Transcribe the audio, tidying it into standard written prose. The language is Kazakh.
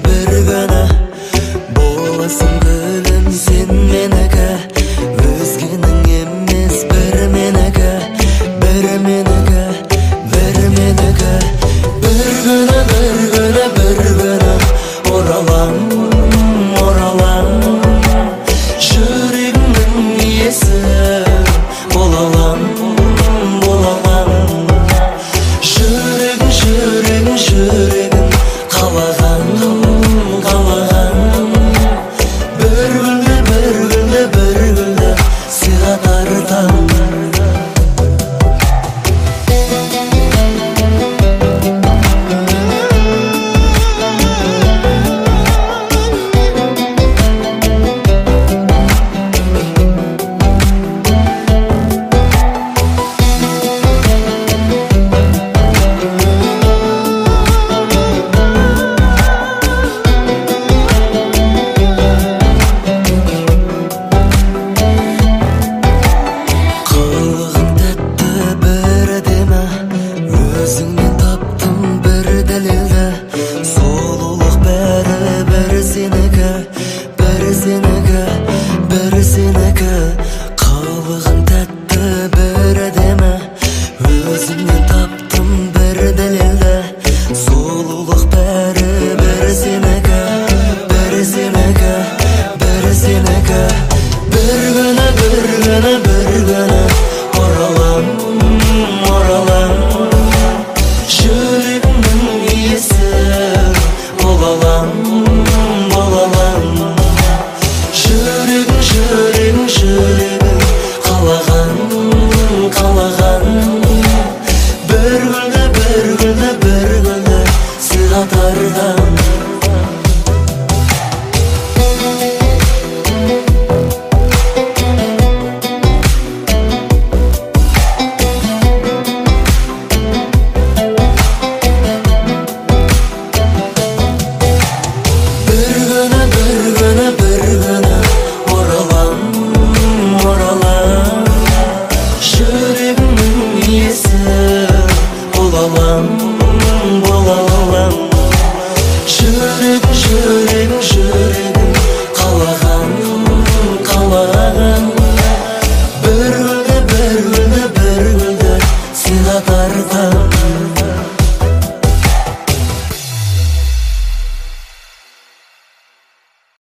bir күні боласың гүлім сен менікі, өзгенің емес бір менікі, бір менікі, бір менікі. Bir күні оралам, оралам, жүрегімнің иесі болалам, болалам. Жүрегім, жүрегім, жүрегім қалаған, қалаған. Bir гүлді сыйға тартам. Өзіңнен таптым бір дәлелді, сұлулық бәрі бір сенікі, бір сенікі, бір сенікі. Қылығың тәтті бір әдемі, өзіңнен таптым бір дәлелді, сұлулық бәрі бір сенікі, бір сенікі, бір сенікі. Bir күні оралам, оралам, жүрегімнің иесі болалам, болалам. Жүрегім, жүрегім, жүрегім қалаған, қалаған. Bir гүлді сыйға тартам. Bir күні оралам, оралам, жүрегімнің иесі болалам, болалам. Жүрегім, жүрегім, жүрегім